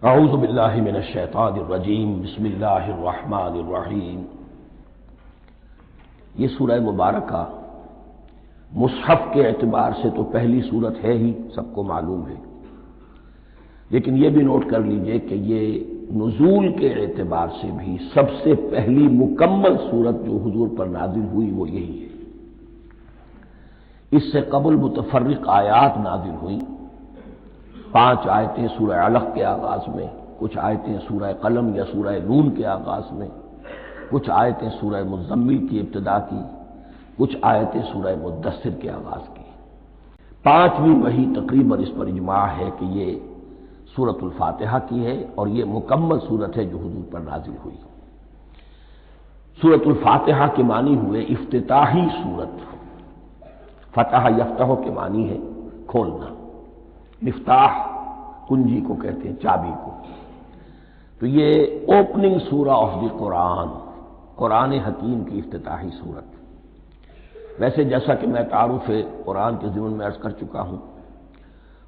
اعوذ باللہ من الشیطان الرجیم بسم اللہ الرحمن الرحیم۔ یہ سورہ مبارکہ مصحف کے اعتبار سے تو پہلی سورت ہے ہی، سب کو معلوم ہے، لیکن یہ بھی نوٹ کر لیجئے کہ یہ نزول کے اعتبار سے بھی سب سے پہلی مکمل سورت جو حضور پر نازل ہوئی وہ یہی ہے۔ اس سے قبل متفرق آیات نازل ہوئیں، 5 آیتیں سورہ علق کے آغاز میں، کچھ آیتیں سورہ قلم یا سورہ نون کے آغاز میں، کچھ آیتیں سورہ مزمل کی ابتدا کی، کچھ آیتیں سورہ مدثر کے آغاز کی۔ 5ویں وحی تقریباً اس پر اجماع ہے کہ یہ سورۃ الفاتحہ کی ہے اور یہ مکمل سورت ہے جو حضور پر نازل ہوئی۔ سورۃ الفاتحہ کے معنی ہوئے افتتاحی سورت، فتح یفتح کے معنی ہے کھولنا، مفتاح کنجی کو کہتے ہیں، چابی کو۔ تو یہ اوپننگ سورہ آف دی قرآن، قرآن حکیم کی افتتاحی صورت۔ ویسے جیسا کہ میں تعارف قرآن کے ضمن میں عرض کر چکا ہوں،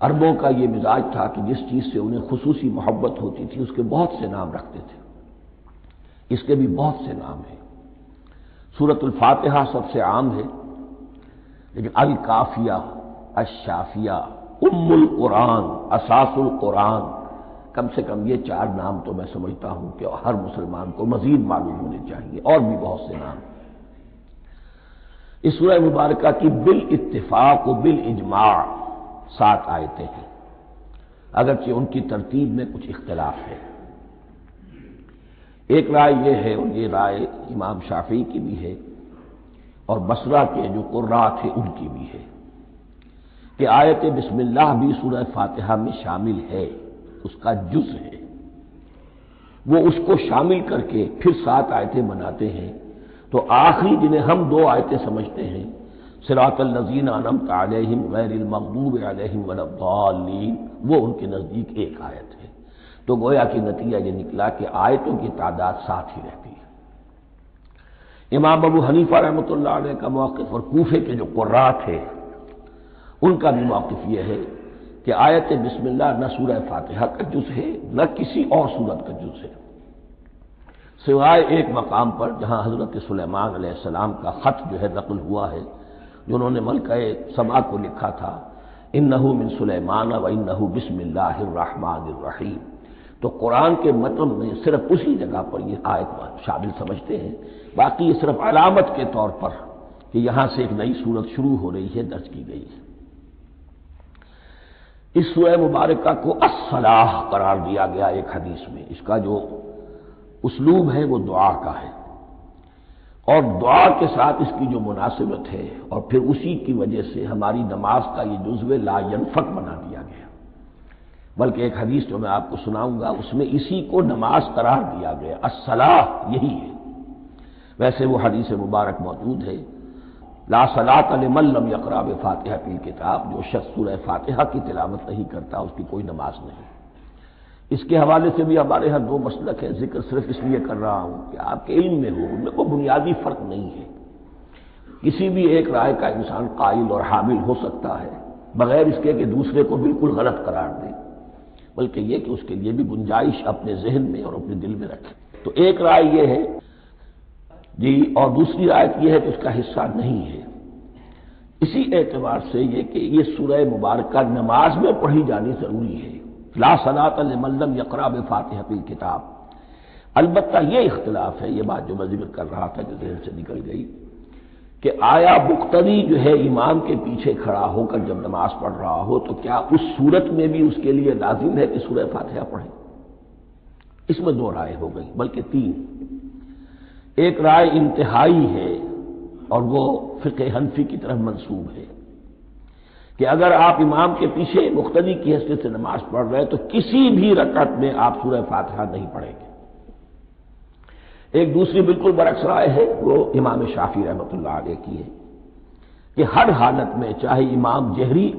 عربوں کا یہ مزاج تھا کہ جس چیز سے انہیں خصوصی محبت ہوتی تھی اس کے بہت سے نام رکھتے تھے۔ اس کے بھی بہت سے نام ہیں۔ سورۃ الفاتحہ سب سے عام ہے، لیکن الکافیہ، الشافیہ، ام القرآن، اساس القرآن، کم سے کم یہ 4 نام تو میں سمجھتا ہوں کہ ہر مسلمان کو مزید معلوم ہونے چاہیے، اور بھی بہت سے نام۔ اس سورہ مبارکہ کی بالاتفاق و بالاجماع 7 آیتیں ہیں، اگرچہ ان کی ترتیب میں کچھ اختلاف ہے۔ ایک رائے یہ ہے، اور یہ رائے امام شافعی کی بھی ہے اور بصرہ کے جو قراء تھے ان کی بھی ہے، کہ آیت بسم اللہ بھی سورہ فاتحہ میں شامل ہے، اس کا جز ہے۔ وہ اس کو شامل کر کے پھر 7 آیتیں بناتے ہیں، تو آخری جنہیں ہم 2 آیتیں سمجھتے ہیں، صراط الذین انعمت علیہم غیر المغضوب علیہم ولا الضالین، وہ ان کے نزدیک ایک آیت ہے۔ تو گویا کہ نتیجہ یہ نکلا کہ آیتوں کی تعداد 7 ہی رہتی ہے۔ امام ابو حنیفہ رحمۃ اللہ علیہ کا موقف اور کوفے کے جو قراء تھے ان کا بھی موقف یہ ہے کہ آیت بسم اللہ نہ سورہ فاتحہ کا جز ہے نہ کسی اور سورت کا جز ہے، سوائے ایک مقام پر جہاں حضرت سلیمان علیہ السلام کا خط جو ہے نقل ہوا ہے، جنہوں نے ملکہ سبا کو لکھا تھا، انہ من سلیمان و انہ بسم اللہ الرحمن الرحیم۔ تو قرآن کے متن میں صرف اسی جگہ پر یہ آیت شامل سمجھتے ہیں، باقی یہ صرف علامت کے طور پر کہ یہاں سے ایک نئی سورت شروع ہو رہی ہے درج کی گئی ہے۔ اس سورہ مبارکہ کو الصلاح قرار دیا گیا ایک حدیث میں۔ اس کا جو اسلوب ہے وہ دعا کا ہے، اور دعا کے ساتھ اس کی جو مناسبت ہے، اور پھر اسی کی وجہ سے ہماری نماز کا یہ جزو لا ینفک بنا دیا گیا۔ بلکہ ایک حدیث جو میں آپ کو سناؤں گا اس میں اسی کو نماز قرار دیا گیا، الصلاح یہی ہے۔ ویسے وہ حدیث مبارک موجود ہے، لا صلاۃ لمن لم یقرأ بفاتحۃ الکتاب، جو شخص سورہ فاتحہ کی تلاوت نہیں کرتا اس کی کوئی نماز نہیں۔ اس کے حوالے سے بھی ہمارے ہاں 2 مسلک ہیں، ذکر صرف اس لیے کر رہا ہوں کہ آپ کے علم میں ہو، ان میں کوئی بنیادی فرق نہیں ہے۔ کسی بھی ایک رائے کا انسان قائل اور حامل ہو سکتا ہے بغیر اس کے کہ دوسرے کو بالکل غلط قرار دے، بلکہ یہ کہ اس کے لیے بھی گنجائش اپنے ذہن میں اور اپنے دل میں رکھے۔ تو ایک رائے یہ ہے جی، اور دوسری آیت یہ ہے کہ اس کا حصہ نہیں ہے۔ اسی اعتبار سے یہ کہ یہ سورہ مبارکہ نماز میں پڑھی جانی ضروری ہے، لا صلاۃ لمن لم یقرأ بفاتحۃ الکتاب۔ البتہ یہ اختلاف ہے، یہ بات جو میں ذکر کر رہا تھا جو ذہن سے نکل گئی، کہ آیا مقتدی جو ہے امام کے پیچھے کھڑا ہو کر جب نماز پڑھ رہا ہو تو کیا اس صورت میں بھی اس کے لیے لازم ہے کہ سورہ فاتحہ پڑھے؟ اس میں 2 رائے ہو گئی، بلکہ 3۔ ایک رائے انتہائی ہے اور وہ فقہ حنفی کی طرف منسوب ہے، کہ اگر آپ امام کے پیچھے مقتدی کی حیثیت سے نماز پڑھ رہے ہیں تو کسی بھی رکعت میں آپ سورہ فاتحہ نہیں پڑھیں گے۔ ایک دوسری بالکل برعکس رائے ہے، وہ امام شافعی رحمۃ اللہ علیہ کی ہے، کہ ہر حالت میں چاہے امام جہری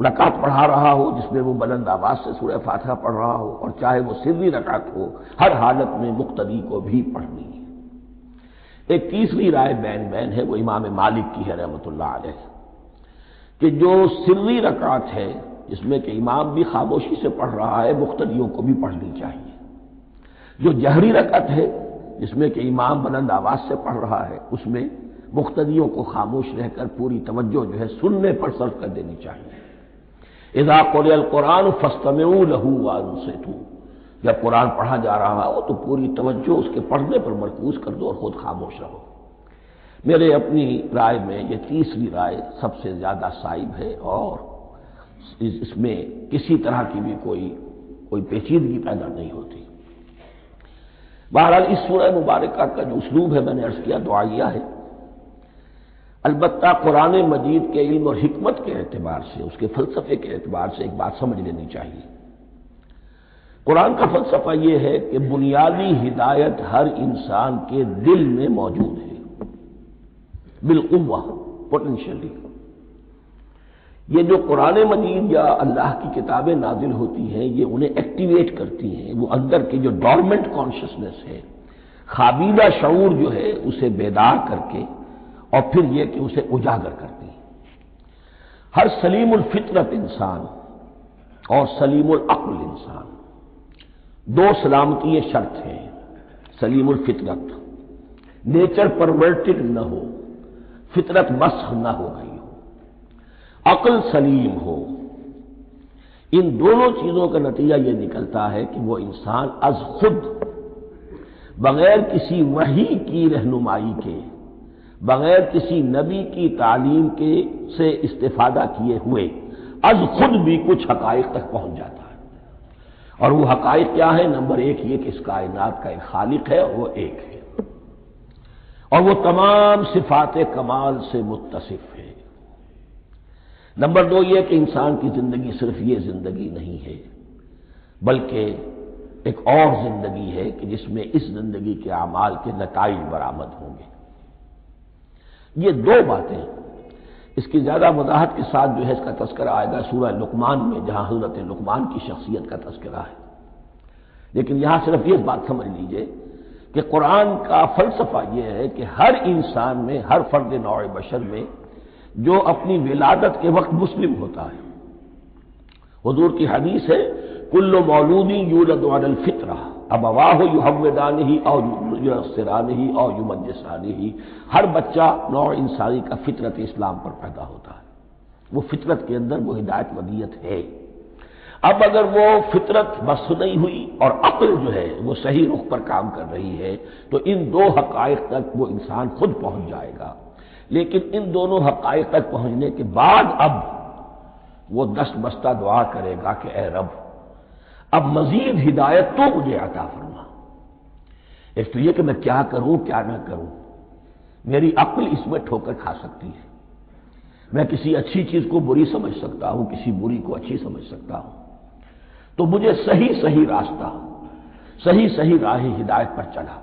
رکعت پڑھا رہا ہو جس میں وہ بلند آواز سے سورہ فاتحہ پڑھ رہا ہو، اور چاہے وہ سری رکعت ہو، ہر حالت میں مقتدی کو بھی پڑھنی ہے۔ ایک تیسری رائے بین ہے، وہ امام مالک کی ہے رحمۃ اللہ علیہ، کہ جو سری رکعت ہے جس میں کہ امام بھی خاموشی سے پڑھ رہا ہے، مقتدیوں کو بھی پڑھنی چاہیے۔ جو جہری رکعت ہے جس میں کہ امام بلند آواز سے پڑھ رہا ہے، اس میں مقتدیوں کو خاموش رہ کر پوری توجہ جو ہے سننے پر صرف کر دینی چاہیے۔ اذا قرئ القرآن فاستمعوا له وانصتوا، جب قرآن پڑھا جا رہا ہو تو پوری توجہ اس کے پڑھنے پر مرکوز کر دو اور خود خاموش رہو۔ میرے اپنی رائے میں یہ تیسری رائے سب سے زیادہ صائب ہے، اور اس میں کسی طرح کی بھی کوئی پیچیدگی پیدا نہیں ہوتی۔ بہرحال اس سورہ مبارکہ کا جو اسلوب ہے میں نے عرض کیا دعائیہ ہے، البتہ قرآن مجید کے علم اور حکمت کے اعتبار سے، اس کے فلسفے کے اعتبار سے ایک بات سمجھ لینی چاہیے۔ قرآن کا فلسفہ یہ ہے کہ بنیادی ہدایت ہر انسان کے دل میں موجود ہے، بالقوہ، پوٹینشلی۔ یہ جو قرآن مجید یا اللہ کی کتابیں نازل ہوتی ہیں یہ انہیں ایکٹیویٹ کرتی ہیں، وہ اندر کی جو ڈورمنٹ کانشسنس ہے، خوابیدہ شعور جو ہے اسے بیدار کر کے، اور پھر یہ کہ اسے اجاگر کرتی ہیں۔ ہر سلیم الفطرت انسان اور سلیم العقل انسان، دو سلامتی شرط ہیں۔ سلیم الفطرت، نیچر پرورٹڈ نہ ہو، فطرت مسخ نہ ہو گئی ہو، عقل سلیم ہو، ان دونوں چیزوں کا نتیجہ یہ نکلتا ہے کہ وہ انسان از خود، بغیر کسی وحی کی رہنمائی کے، بغیر کسی نبی کی تعلیم کے سے استفادہ کیے ہوئے از خود بھی کچھ حقائق تک پہنچ جاتا ہے۔ اور وہ حقائق کیا ہے؟ نمبر ایک یہ کہ اس کائنات کا ایک خالق ہے اور وہ ایک ہے، اور وہ تمام صفات کمال سے متصف ہے۔ نمبر دو یہ کہ انسان کی زندگی صرف یہ زندگی نہیں ہے، بلکہ ایک اور زندگی ہے کہ جس میں اس زندگی کے اعمال کے نتائج برآمد ہوں گے۔ یہ دو باتیں، اس کی زیادہ وضاحت کے ساتھ جو ہے اس کا تذکرہ آئے گا سورہ لقمان میں، جہاں حضرت لقمان کی شخصیت کا تذکرہ ہے۔ لیکن یہاں صرف یہ بات سمجھ لیجئے کہ قرآن کا فلسفہ یہ ہے کہ ہر انسان میں، ہر فرد نوع بشر میں جو اپنی ولادت کے وقت مسلم ہوتا ہے، حضور کی حدیث ہے کل مولود یولد علی الفطرہ ابواہ یحودانہ او ینصرانہ او یمجسانہ، ہر بچہ نوع انسانی کا فطرت اسلام پر پیدا ہوتا ہے، وہ فطرت کے اندر وہ ہدایت ودیت ہے۔ اب اگر وہ فطرت بس نہیں ہوئی اور عقل جو ہے وہ صحیح رخ پر کام کر رہی ہے تو ان دو حقائق تک وہ انسان خود پہنچ جائے گا۔ لیکن ان دونوں حقائق تک پہنچنے کے بعد اب وہ دست بستہ دعا کرے گا کہ اے رب اب مزید ہدایت تو مجھے عطا فرما۔ ایک تو یہ کہ میں کیا کروں کیا نہ کروں، میری عقل اس میں ٹھوکر کھا سکتی ہے، میں کسی اچھی چیز کو بری سمجھ سکتا ہوں، کسی بری کو اچھی سمجھ سکتا ہوں، تو مجھے صحیح راستہ، صحیح راہ ہدایت پر چلا۔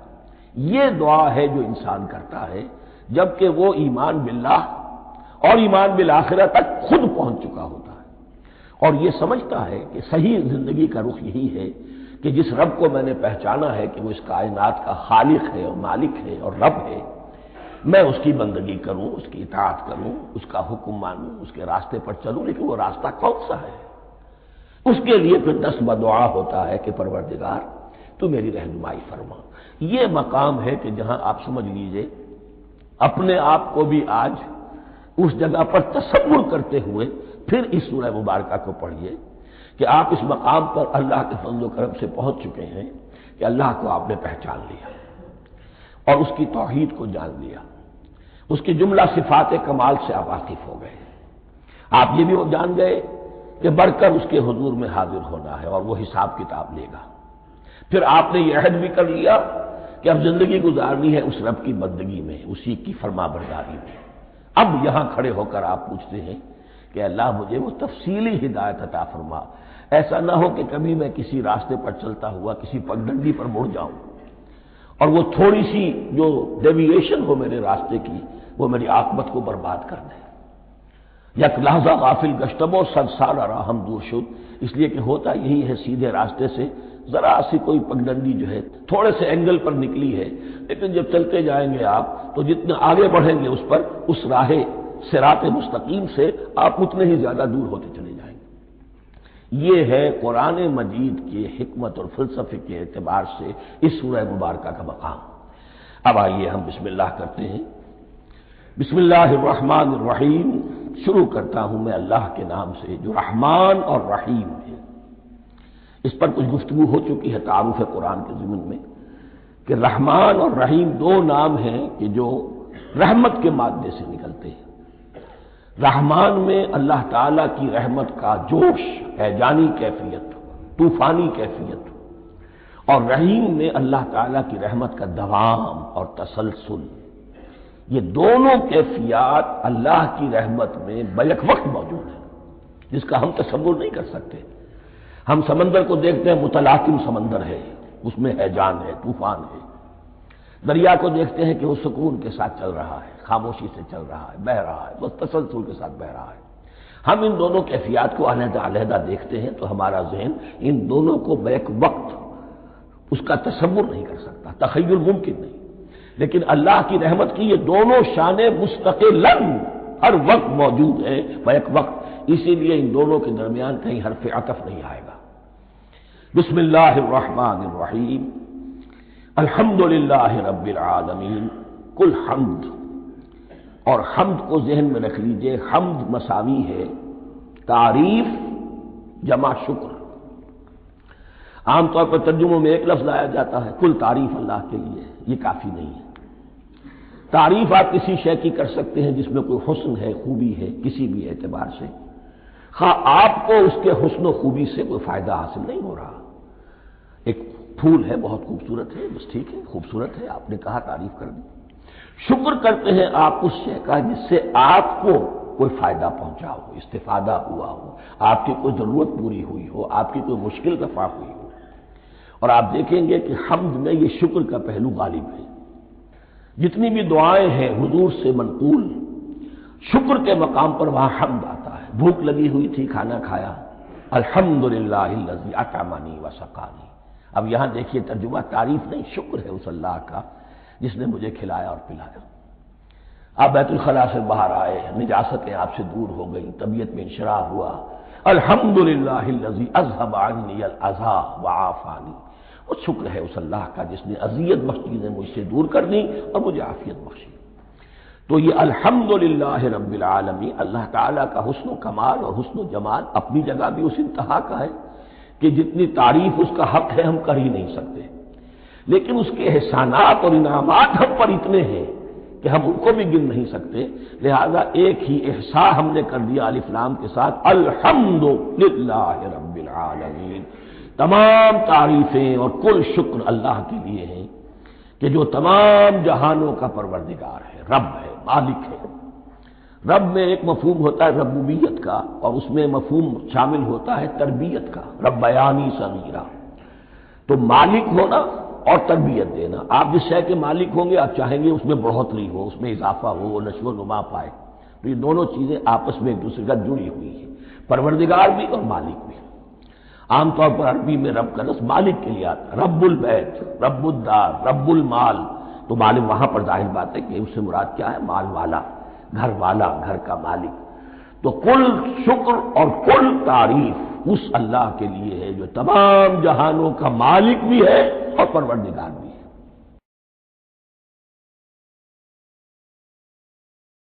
یہ دعا ہے جو انسان کرتا ہے جبکہ وہ ایمان باللہ اور ایمان بالآخرہ تک خود پہنچ چکا ہوتا ہے، اور یہ سمجھتا ہے کہ صحیح زندگی کا رخ یہی ہے کہ جس رب کو میں نے پہچانا ہے کہ وہ اس کائنات کا خالق ہے اور مالک ہے اور رب ہے، میں اس کی بندگی کروں، اس کی اطاعت کروں، اس کا حکم مانوں، اس کے راستے پر چلوں۔ لیکن وہ راستہ کون سا ہے؟ اس کے لیے پھر دست بدعا ہوتا ہے کہ پروردگار تو میری رہنمائی فرما۔ یہ مقام ہے کہ جہاں آپ سمجھ لیجئے اپنے آپ کو بھی آج اس جگہ پر تصور کرتے ہوئے پھر اس سورہ مبارکہ کو پڑھیے کہ آپ اس مقام پر اللہ کے فضل و کرم سے پہنچ چکے ہیں کہ اللہ کو آپ نے پہچان لیا اور اس کی توحید کو جان لیا، اس کی جملہ صفات کمال سے آپ واقف ہو گئے، آپ یہ بھی جان گئے کہ بڑھ کر اس کے حضور میں حاضر ہونا ہے اور وہ حساب کتاب لے گا۔ پھر آپ نے یہ عہد بھی کر لیا کہ اب زندگی گزارنی ہے اس رب کی بندگی میں، اسی کی فرما برداری میں۔ اب یہاں کھڑے ہو کر آپ پوچھتے ہیں کہ اللہ مجھے وہ تفصیلی ہدایت عطا فرما، ایسا نہ ہو کہ کبھی میں کسی راستے پر چلتا ہوا کسی پگڈنڈی پر مڑ جاؤں اور وہ تھوڑی سی جو ڈیویشن ہو میرے راستے کی وہ میری عاقبت کو برباد کر دے۔ یک لحظہ غافل گشتم و صد سال راہم دور شد، اس لیے کہ ہوتا یہی ہے صیدھے راستے سے ذرا سی کوئی پگڈنڈی جو ہے تھوڑے سے اینگل پر نکلی ہے، لیکن جب چلتے جائیں گے آپ تو جتنے آگے بڑھیں گے اس پر، اس راہ صراط مستقیم سے آپ اتنے ہی زیادہ دور ہوتے چلے جائیں گے۔ یہ ہے قرآن مجید کے حکمت اور فلسفے کے اعتبار سے اس سورہ مبارکہ کا مقام۔ اب آئیے ہم بسم اللہ کرتے ہیں۔ بسم اللہ الرحمن الرحیم، شروع کرتا ہوں میں اللہ کے نام سے جو رحمان اور رحیم ہے۔ اس پر کچھ گفتگو ہو چکی ہے تعارف قرآن کے ضمن میں کہ رحمان اور رحیم دو نام ہیں کہ جو رحمت کے مادے سے نکلتے ہیں۔ رحمان میں اللہ تعالیٰ کی رحمت کا جوش، ہیجانی کیفیت، طوفانی کیفیت، اور رحیم میں اللہ تعالیٰ کی رحمت کا دوام اور تسلسل۔ یہ دونوں کیفیات اللہ کی رحمت میں بیک وقت موجود ہیں، جس کا ہم تصور نہیں کر سکتے۔ ہم سمندر کو دیکھتے ہیں، متلاطم سمندر ہے، اس میں ہیجان ہے، طوفان ہے۔ دریا کو دیکھتے ہیں کہ وہ سکون کے ساتھ چل رہا ہے، خاموشی سے چل رہا ہے، بہہ رہا ہے، بس تسلسل کے ساتھ بہہ رہا ہے۔ ہم ان دونوں کیفیات کو علیحدہ علیحدہ دیکھتے ہیں تو ہمارا ذہن ان دونوں کو بیک وقت اس کا تصور نہیں کر سکتا، تخیل ممکن نہیں۔ لیکن اللہ کی رحمت کی یہ دونوں شانیں مستقلاً ہر وقت موجود ہیں بیک وقت، اسی لیے ان دونوں کے درمیان کہیں حرف عطف نہیں آئے گا۔ بسم اللہ الرحمن الرحیم، الحمد للہ رب العالمین۔ کل حمد، اور حمد کو ذہن میں رکھ لیجئے، حمد مساوی ہے تعریف جمع شکر۔ عام طور پر ترجموں میں ایک لفظ لایا جاتا ہے، کل تعریف اللہ کے لیے، یہ کافی نہیں ہے۔ تعریف آپ کسی شے کی کر سکتے ہیں جس میں کوئی حسن ہے، خوبی ہے، کسی بھی اعتبار سے، ہاں آپ کو اس کے حسن و خوبی سے کوئی فائدہ حاصل نہیں ہو رہا۔ ایک پھول ہے، بہت خوبصورت ہے، بس ٹھیک ہے، خوبصورت ہے، آپ نے کہا، تعریف کر دی۔ شکر کرتے ہیں آپ اس شے کا جس سے آپ کو کوئی فائدہ پہنچا ہو، استفادہ ہوا ہو، آپ کی کوئی ضرورت پوری ہوئی ہو، آپ کی کوئی مشکل رفع ہوئی ہو۔ اور آپ دیکھیں گے کہ حمد میں یہ شکر کا پہلو غالب ہے۔ جتنی بھی دعائیں ہیں حضور سے منقول، شکر کے مقام پر وہاں حمد آتا ہے۔ بھوک لگی ہوئی تھی، کھانا کھایا، الحمدللہ الذی اطعمنی وسقانی۔ اب یہاں دیکھیے ترجمہ تعریف نہیں، شکر ہے اس اللہ کا جس نے مجھے کھلایا اور پلایا۔ آپ بیت الخلاء سے باہر آئے، نجاستیں آپ سے دور ہو گئی، طبیعت میں انشراح ہوا، الحمدللہ الذی اذھب عنی الاذی وعافانی۔ وہ شکر ہے اس اللہ کا جس نے اذیت بخش چیزیں مجھ سے دور کر دیں اور مجھے عافیت بخشی۔ تو یہ الحمدللہ رب العالمین، اللہ تعالیٰ کا حسن و کمال اور حسن و جمال اپنی جگہ بھی اس انتہا کا ہے کہ جتنی تعریف اس کا حق ہے ہم کر ہی نہیں سکتے، لیکن اس کے احسانات اور انعامات ہم پر اتنے ہیں کہ ہم ان کو بھی گن نہیں سکتے۔ لہذا ایک ہی احصاء ہم نے کر دیا الف لام کے ساتھ، الحمدللہ رب العالمین۔ تمام تعریفیں اور کل شکر اللہ کے لیے ہیں کہ جو تمام جہانوں کا پروردگار ہے، رب ہے، مالک ہے۔ رب میں ایک مفہوم ہوتا ہے ربوبیت کا، اور اس میں مفہوم شامل ہوتا ہے تربیت کا، ربیانی صغیرہ۔ تو مالک ہونا اور تربیت دینا، آپ جس شے کے مالک ہوں گے آپ چاہیں گے اس میں بڑھوتری ہو، اس میں اضافہ ہو، وہ نشو و نما پائے۔ تو یہ دونوں چیزیں آپس میں ایک دوسرے کا جڑی ہوئی ہیں، پروردگار بھی اور مالک بھی۔ عام طور پر عربی میں رب کا لفظ مالک کے لیے آتا ہے، رب البیت، رب الدار، رب المال۔ تو مالک وہاں پر ظاہر بات ہے کہ اس سے مراد کیا ہے، مال والا، گھر والا، گھر کا مالک۔ تو کل شکر اور کل تعریف اس اللہ کے لیے ہے جو تمام جہانوں کا مالک بھی ہے اور پروردگار بھی ہے۔